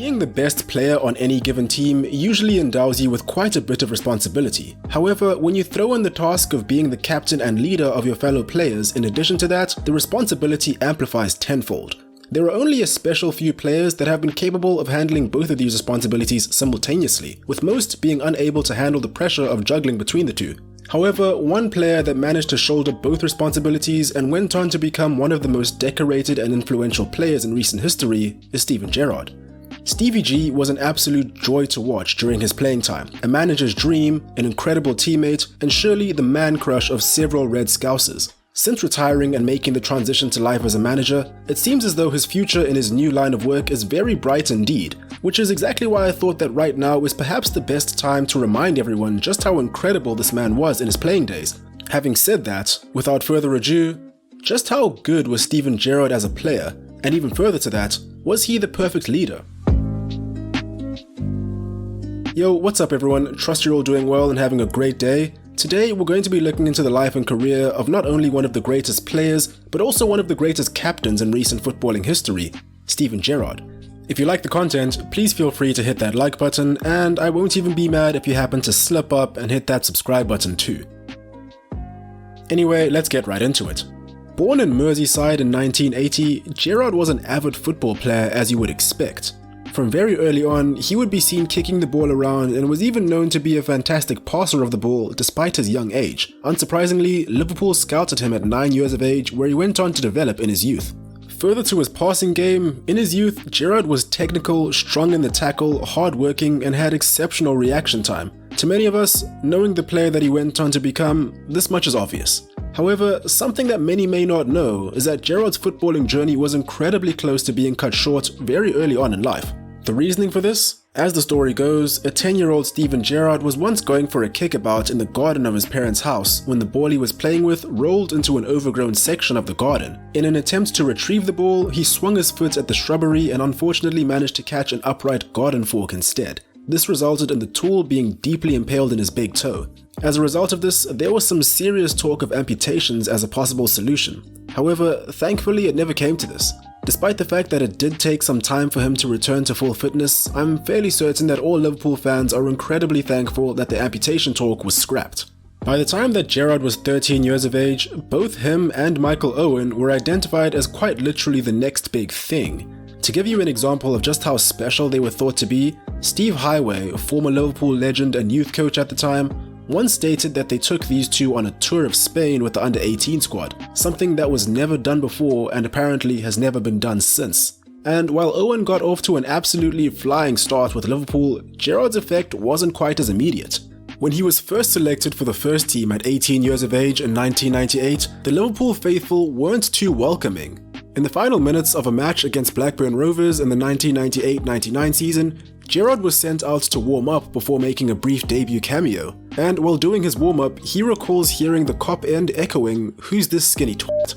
Being the best player on any given team usually endows you with quite a bit of responsibility. However, when you throw in the task of being the captain and leader of your fellow players, in addition to that, the responsibility amplifies tenfold. There are only a special few players that have been capable of handling both of these responsibilities simultaneously, with most being unable to handle the pressure of juggling between the two. However, one player that managed to shoulder both responsibilities and went on to become one of the most decorated and influential players in recent history is Steven Gerrard. Stevie G was an absolute joy to watch during his playing time, a manager's dream, an incredible teammate, and surely the man crush of several Red Scousers. Since retiring and making the transition to life as a manager, it seems as though his future in his new line of work is very bright indeed, which is exactly why I thought that right now is perhaps the best time to remind everyone just how incredible this man was in his playing days. Having said that, without further ado, just how good was Steven Gerrard as a player, and even further to that, was he the perfect leader? Yo, what's up everyone? Trust you're all doing well and having a great day. Today we're going to be looking into the life and career of not only one of the greatest players, but also one of the greatest captains in recent footballing history, Steven Gerrard. If you like the content, please feel free to hit that like button, and I won't even be mad if you happen to slip up and hit that subscribe button too. Anyway, let's get right into it. Born in Merseyside in 1980, Gerrard was an avid football player as you would expect. From very early on, he would be seen kicking the ball around and was even known to be a fantastic passer of the ball despite his young age. Unsurprisingly, Liverpool scouted him at 9 years of age, where he went on to develop in his youth. Further to his passing game, in his youth, Gerrard was technical, strong in the tackle, hard-working, and had exceptional reaction time. To many of us, knowing the player that he went on to become, this much is obvious. However, something that many may not know is that Gerrard's footballing journey was incredibly close to being cut short very early on in life. The reasoning for this? As the story goes, a 10-year-old Steven Gerrard was once going for a kickabout in the garden of his parents' house when the ball he was playing with rolled into an overgrown section of the garden. In an attempt to retrieve the ball, he swung his foot at the shrubbery and unfortunately managed to catch an upright garden fork instead. This resulted in the tool being deeply impaled in his big toe. As a result of this, there was some serious talk of amputations as a possible solution. However, thankfully it never came to this. Despite the fact that it did take some time for him to return to full fitness, I'm fairly certain that all Liverpool fans are incredibly thankful that the amputation talk was scrapped. By the time that Gerrard was 13 years of age, both him and Michael Owen were identified as quite literally the next big thing. To give you an example of just how special they were thought to be, Steve Highway, a former Liverpool legend and youth coach at the time, once stated that they took these two on a tour of Spain with the under-18 squad, something that was never done before and apparently has never been done since. And while Owen got off to an absolutely flying start with Liverpool, Gerrard's effect wasn't quite as immediate. When he was first selected for the first team at 18 years of age in 1998, the Liverpool faithful weren't too welcoming. In the final minutes of a match against Blackburn Rovers in the 1998-99 season, Gerrard was sent out to warm up before making a brief debut cameo, and while doing his warm-up, he recalls hearing the cop end echoing, "Who's this skinny twat?"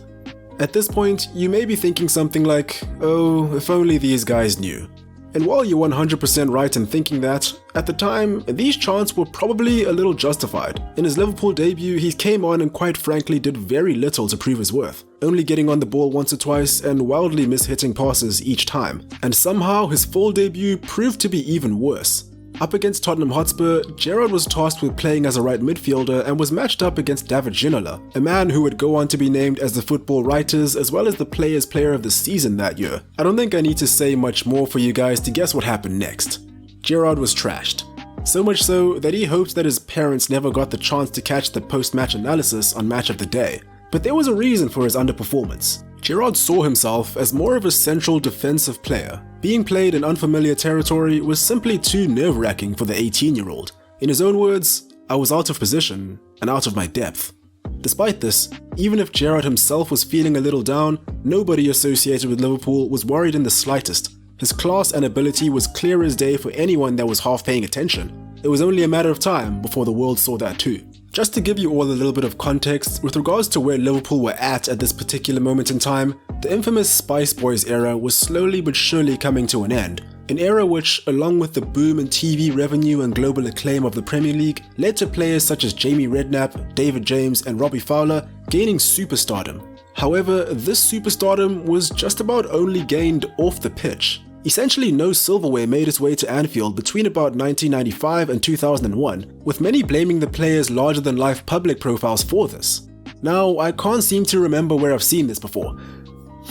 At this point, you may be thinking something like, oh, if only these guys knew. And while you're 100% right in thinking that, at the time, these chants were probably a little justified. In his Liverpool debut, he came on and quite frankly did very little to prove his worth, only getting on the ball once or twice and wildly mishitting passes each time. And somehow his full debut proved to be even worse. Up against Tottenham Hotspur, Gerrard was tasked with playing as a right midfielder and was matched up against David Ginola, a man who would go on to be named as the Football Writers as well as the Players' Player of the Season that year. I don't think I need to say much more for you guys to guess what happened next. Gerrard was trashed. So much so that he hopes that his parents never got the chance to catch the post-match analysis on Match of the Day. But there was a reason for his underperformance. Gerrard saw himself as more of a central defensive player. Being played in unfamiliar territory was simply too nerve-wracking for the 18-year-old. In his own words, I was out of position and out of my depth. Despite this, even if Gerrard himself was feeling a little down, nobody associated with Liverpool was worried in the slightest. His class and ability was clear as day for anyone that was half paying attention. It was only a matter of time before the world saw that too. Just to give you all a little bit of context with regards to where Liverpool were at this particular moment in time, the infamous Spice Boys era was slowly but surely coming to an end. An era which, along with the boom in TV revenue and global acclaim of the Premier League, led to players such as Jamie Redknapp, David James and Robbie Fowler gaining superstardom. However, this superstardom was just about only gained off the pitch. Essentially no silverware made its way to Anfield between about 1995 and 2001, with many blaming the player's larger-than-life public profiles for this. Now, I can't seem to remember where I've seen this before.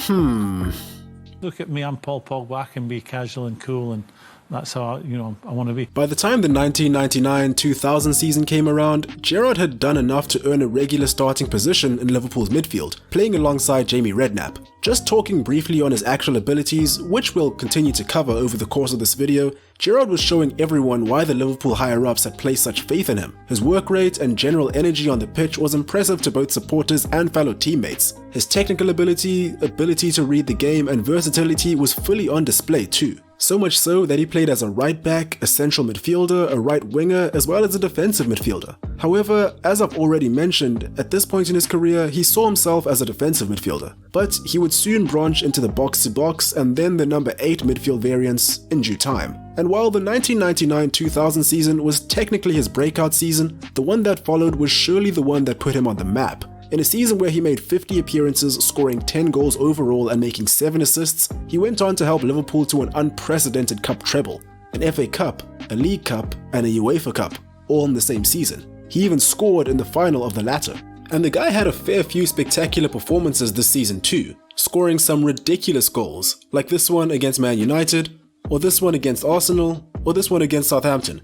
Look at me, I'm Paul Pogba, I can be casual and cool, and that's how, I want to be. By the time the 1999-2000 season came around, Gerrard had done enough to earn a regular starting position in Liverpool's midfield, playing alongside Jamie Redknapp. Just talking briefly on his actual abilities, which we'll continue to cover over the course of this video, Gerrard was showing everyone why the Liverpool higher-ups had placed such faith in him. His work rate and general energy on the pitch was impressive to both supporters and fellow teammates. His technical ability to read the game, and versatility was fully on display too. So much so that he played as a right back, a central midfielder, a right winger, as well as a defensive midfielder. However, as I've already mentioned, at this point in his career, he saw himself as a defensive midfielder, but he would soon branch into the box-to-box and then the number 8 midfield variants in due time. And while the 1999-2000 season was technically his breakout season, the one that followed was surely the one that put him on the map. In a season where he made 50 appearances, scoring 10 goals overall and making 7 assists, he went on to help Liverpool to an unprecedented cup treble, an FA Cup, a League Cup, and a UEFA Cup, all in the same season. He even scored in the final of the latter. And the guy had a fair few spectacular performances this season too, scoring some ridiculous goals, like this one against Man United, or this one against Arsenal, or this one against Southampton.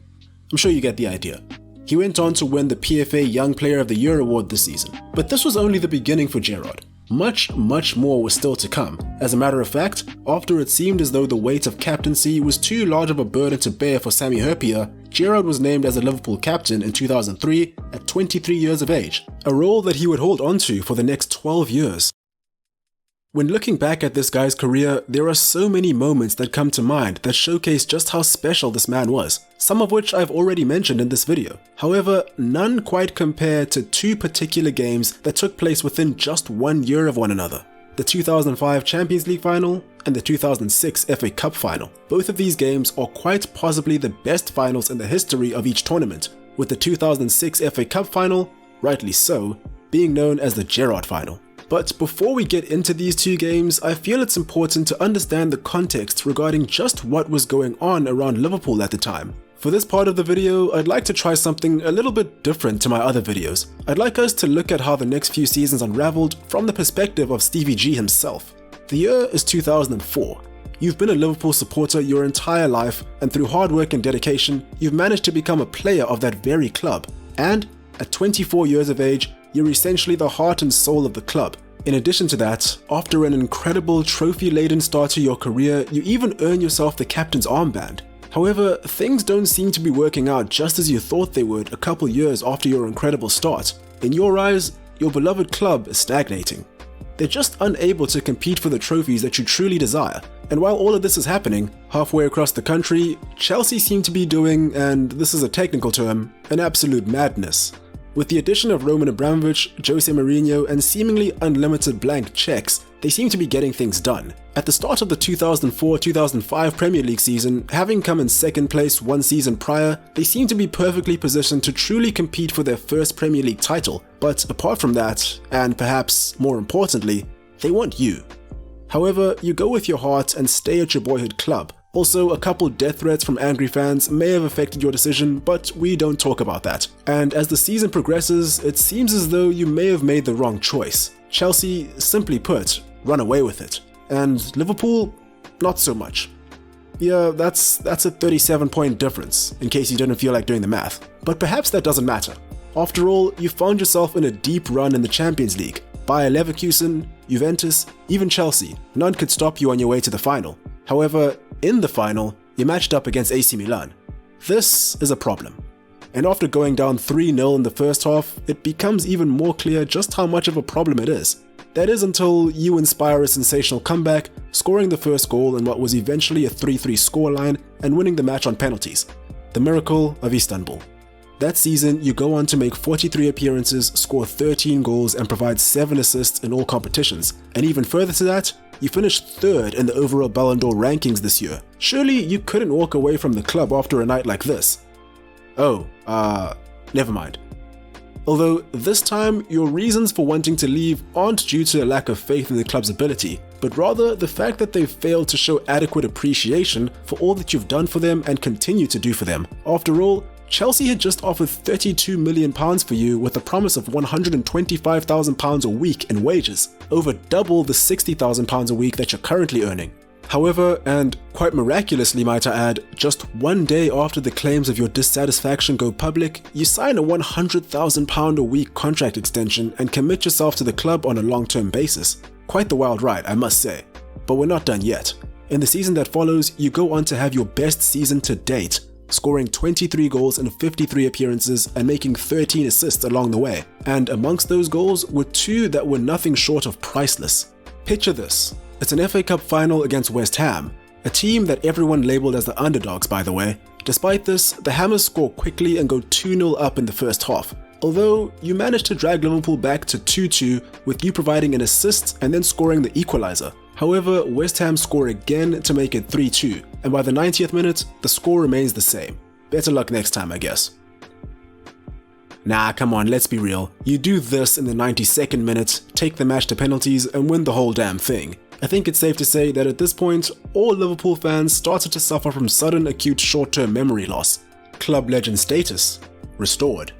I'm sure you get the idea. He went on to win the PFA Young Player of the Year award this season. But this was only the beginning for Gerrard. Much more was still to come. As a matter of fact, after it seemed as though the weight of captaincy was too large of a burden to bear for Sami Hyypiä, Gerrard was named as a Liverpool captain in 2003 at 23 years of age, a role that he would hold onto for the next 12 years. When looking back at this guy's career, there are so many moments that come to mind that showcase just how special this man was, some of which I've already mentioned in this video. However, none quite compare to 2 particular games that took place within just 1 year of one another. The 2005 Champions League final and the 2006 FA Cup final. Both of these games are quite possibly the best finals in the history of each tournament, with the 2006 FA Cup final, rightly so, being known as the Gerrard final. But before we get into these 2 games, I feel it's important to understand the context regarding just what was going on around Liverpool at the time. For this part of the video, I'd like to try something a little bit different to my other videos. I'd like us to look at how the next few seasons unraveled from the perspective of Stevie G himself. The year is 2004. You've been a Liverpool supporter your entire life, and through hard work and dedication, you've managed to become a player of that very club. And at 24 years of age, you're essentially the heart and soul of the club. In addition to that, after an incredible trophy-laden start to your career, you even earn yourself the captain's armband. However, things don't seem to be working out just as you thought they would a couple years after your incredible start. In your eyes, your beloved club is stagnating. They're just unable to compete for the trophies that you truly desire. And while all of this is happening, halfway across the country, Chelsea seem to be doing, and this is a technical term, an absolute madness. With the addition of Roman Abramovich, Jose Mourinho, and seemingly unlimited blank checks, they seem to be getting things done. At the start of the 2004-2005 Premier League season, having come in second place 1 season prior, they seem to be perfectly positioned to truly compete for their first Premier League title. But apart from that, and perhaps more importantly, they want you. However, you go with your heart and stay at your boyhood club. Also, a couple death threats from angry fans may have affected your decision, but we don't talk about that. And as the season progresses, it seems as though you may have made the wrong choice. Chelsea, simply put, run away with it. And Liverpool, not so much. Yeah, that's a 37-point difference, in case you didn't feel like doing the math. But perhaps that doesn't matter. After all, you found yourself in a deep run in the Champions League. Bayer Leverkusen, Juventus, even Chelsea, none could stop you on your way to the final. However, in the final, you matched up against AC Milan. This is a problem. And after going down 3-0 in the first half, it becomes even more clear just how much of a problem it is. That is until you inspire a sensational comeback, scoring the first goal in what was eventually a 3-3 scoreline and winning the match on penalties. The miracle of Istanbul. That season, you go on to make 43 appearances, score 13 goals and provide 7 assists in all competitions. And even further to that, you finished 3rd in the overall Ballon d'Or rankings this year. Surely you couldn't walk away from the club after a night like this. Oh, never mind. Although this time, your reasons for wanting to leave aren't due to a lack of faith in the club's ability, but rather the fact that they've failed to show adequate appreciation for all that you've done for them and continue to do for them. After all, Chelsea had just offered £32 million for you with a promise of £125,000 a week in wages, over double the £60,000 a week that you're currently earning. However, and quite miraculously might I add, just one day after the claims of your dissatisfaction go public, you sign a £100,000 a week contract extension and commit yourself to the club on a long-term basis. Quite the wild ride, I must say. But we're not done yet. In the season that follows, you go on to have your best season to date, scoring 23 goals in 53 appearances and making 13 assists along the way. And amongst those goals were 2 that were nothing short of priceless. Picture this. It's an FA Cup final against West Ham, a team that everyone labelled as the underdogs, by the way. Despite this, the Hammers score quickly and go 2-0 up in the first half. Although, you managed to drag Liverpool back to 2-2 with you providing an assist and then scoring the equaliser. However, West Ham score again to make it 3-2, and by the 90th minute, the score remains the same. Better luck next time, I guess. Nah, come on, let's be real. You do this in the 92nd minute, take the match to penalties, and win the whole damn thing. I think it's safe to say that at this point, all Liverpool fans started to suffer from sudden acute short-term memory loss. Club legend status restored.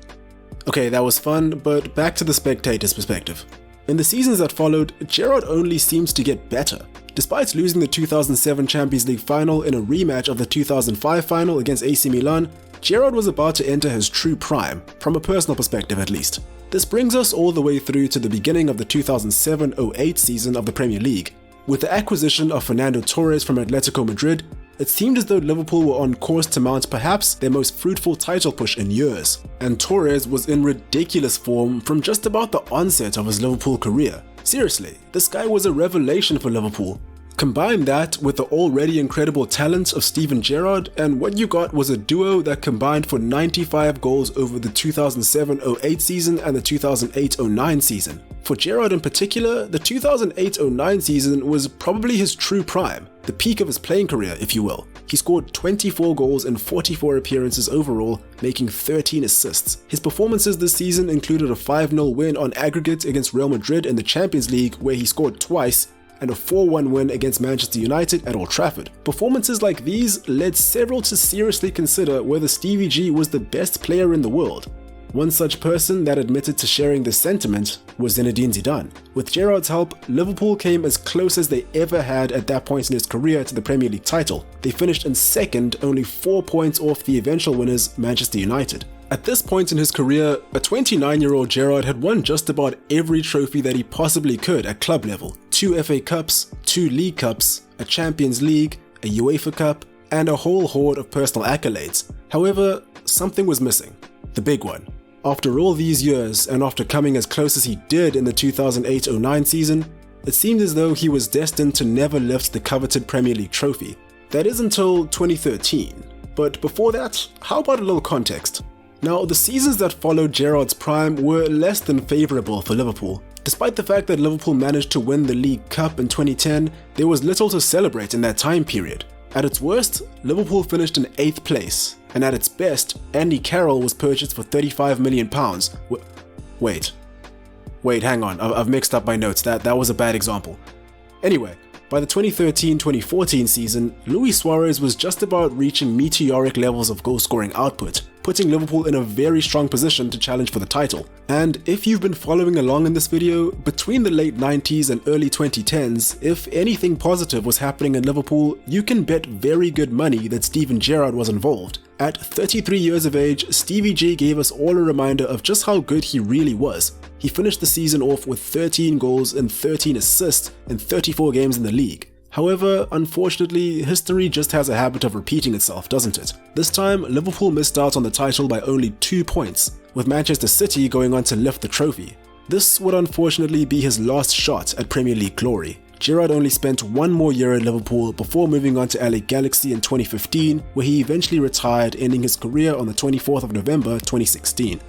Okay, that was fun, but back to the spectator's perspective. In the seasons that followed, Gerrard only seems to get better. Despite losing the 2007 Champions League final in a rematch of the 2005 final against AC Milan, Gerrard was about to enter his true prime, from a personal perspective at least. This brings us all the way through to the beginning of the 2007-08 season of the Premier League. With the acquisition of Fernando Torres from Atletico Madrid, it seemed as though Liverpool were on course to mount perhaps their most fruitful title push in years, and Torres was in ridiculous form from just about the onset of his Liverpool career. Seriously, this guy was a revelation for Liverpool. Combine that with the already incredible talent of Steven Gerrard, and what you got was a duo that combined for 95 goals over the 2007-08 season and the 2008-09 season. For Gerrard in particular, the 2008-09 season was probably his true prime, the peak of his playing career, if you will. He scored 24 goals in 44 appearances overall, making 13 assists. His performances this season included a 5-0 win on aggregate against Real Madrid in the Champions League, where he scored twice, and a 4-1 win against Manchester United at Old Trafford. Performances like these led several to seriously consider whether Stevie G was the best player in the world. One such person that admitted to sharing this sentiment was Zinedine Zidane. With Gerrard's help, Liverpool came as close as they ever had at that point in his career to the Premier League title. They finished in second, only 4 points off the eventual winners, Manchester United. At this point in his career, a 29-year-old Gerrard had won just about every trophy that he possibly could at club level. 2 FA Cups, 2 League Cups, a Champions League, a UEFA Cup, and a whole horde of personal accolades. However, something was missing. The big one. After all these years, and after coming as close as he did in the 2008-09 season, it seemed as though he was destined to never lift the coveted Premier League trophy. That is until 2013. But before that, how about a little context? Now, the seasons that followed Gerrard's prime were less than favourable for Liverpool. Despite the fact that Liverpool managed to win the League Cup in 2010, there was little to celebrate in that time period. At its worst, Liverpool finished in 8th place, and at its best, Andy Carroll was purchased for £35 million. Wait, hang on, I've mixed up my notes, that was a bad example. Anyway, by the 2013-2014 season, Luis Suarez was just about reaching meteoric levels of goal-scoring output, putting Liverpool in a very strong position to challenge for the title. And if you've been following along in this video, between the late 90s and early 2010s, if anything positive was happening in Liverpool, you can bet very good money that Steven Gerrard was involved. At 33 years of age, Stevie G gave us all a reminder of just how good he really was. He finished the season off with 13 goals and 13 assists in 34 games in the league. However, unfortunately, history just has a habit of repeating itself, doesn't it? This time, Liverpool missed out on the title by only 2 points, with Manchester City going on to lift the trophy. This would unfortunately be his last shot at Premier League glory. Gerrard only spent 1 more year at Liverpool before moving on to LA Galaxy in 2015, where he eventually retired, ending his career on the 24th of November 2016.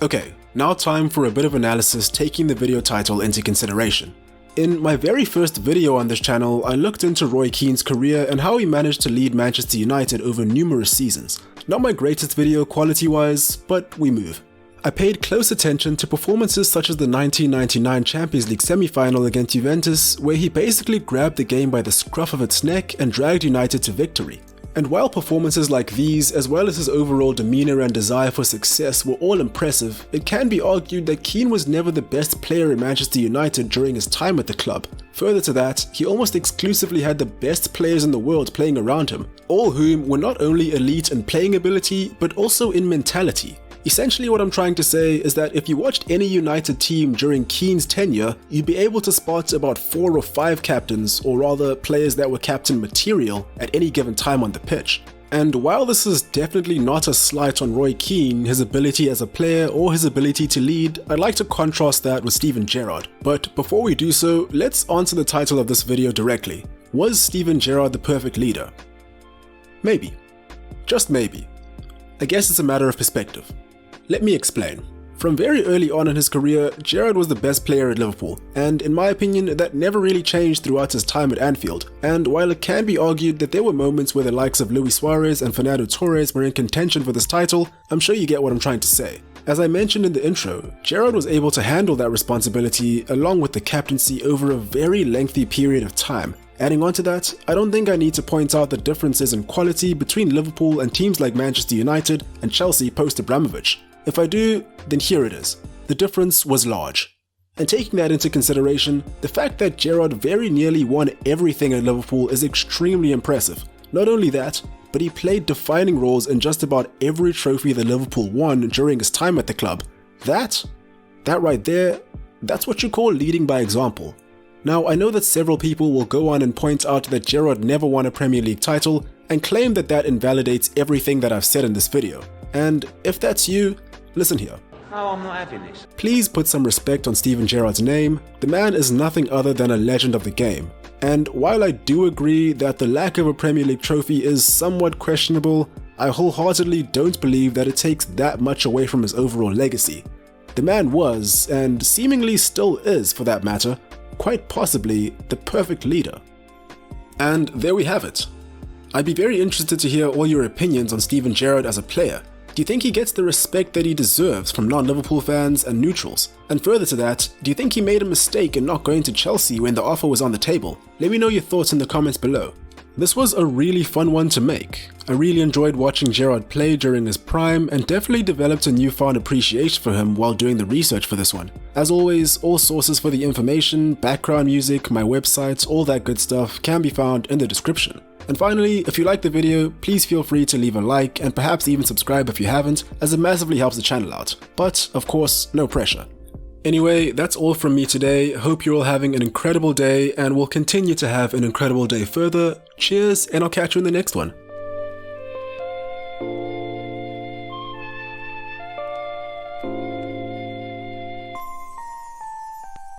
Okay, now time for a bit of analysis taking the video title into consideration. In my very first video on this channel, I looked into Roy Keane's career and how he managed to lead Manchester United over numerous seasons. Not my greatest video quality-wise, but we move. I paid close attention to performances such as the 1999 Champions League semi-final against Juventus, where he basically grabbed the game by the scruff of its neck and dragged United to victory. And while performances like these, as well as his overall demeanour and desire for success, were all impressive, it can be argued that Keane was never the best player in Manchester United during his time at the club. Further to that, he almost exclusively had the best players in the world playing around him, all whom were not only elite in playing ability, but also in mentality. Essentially what I'm trying to say is that if you watched any United team during Keane's tenure, you'd be able to spot about 4 or 5 captains, or rather players that were captain material, at any given time on the pitch. And while this is definitely not a slight on Roy Keane, his ability as a player or his ability to lead, I'd like to contrast that with Steven Gerrard. But before we do so, let's answer the title of this video directly. Was Steven Gerrard the perfect leader? Maybe. Just maybe. I guess it's a matter of perspective. Let me explain. From very early on in his career, Gerrard was the best player at Liverpool, and in my opinion, that never really changed throughout his time at Anfield. And while it can be argued that there were moments where the likes of Luis Suarez and Fernando Torres were in contention for this title, I'm sure you get what I'm trying to say. As I mentioned in the intro, Gerrard was able to handle that responsibility along with the captaincy over a very lengthy period of time. Adding on to that, I don't think I need to point out the differences in quality between Liverpool and teams like Manchester United and Chelsea post-Abramovich. If I do, then here it is. The difference was large. And taking that into consideration, the fact that Gerrard very nearly won everything at Liverpool is extremely impressive. Not only that, but he played defining roles in just about every trophy that Liverpool won during his time at the club. That right there, that's what you call leading by example. Now, I know that several people will go on and point out that Gerrard never won a Premier League title and claim that that invalidates everything that I've said in this video. And if that's you, listen here. No, I'm not having this. Please put some respect on Steven Gerrard's name. The man is nothing other than a legend of the game. And while I do agree that the lack of a Premier League trophy is somewhat questionable, I wholeheartedly don't believe that it takes that much away from his overall legacy. The man was, and seemingly still is for that matter, quite possibly the perfect leader. And there we have it. I'd be very interested to hear all your opinions on Steven Gerrard as a player. Do you think he gets the respect that he deserves from non-Liverpool fans and neutrals? And further to that, do you think he made a mistake in not going to Chelsea when the offer was on the table? Let me know your thoughts in the comments below. This was a really fun one to make. I really enjoyed watching Gerrard play during his prime and definitely developed a newfound appreciation for him while doing the research for this one. As always, all sources for the information, background music, my websites, all that good stuff can be found in the description. And finally, if you liked the video, please feel free to leave a like and perhaps even subscribe if you haven't, as it massively helps the channel out. But, of course, no pressure. Anyway, that's all from me today. Hope you're all having an incredible day and will continue to have an incredible day further. Cheers, and I'll catch you in the next one.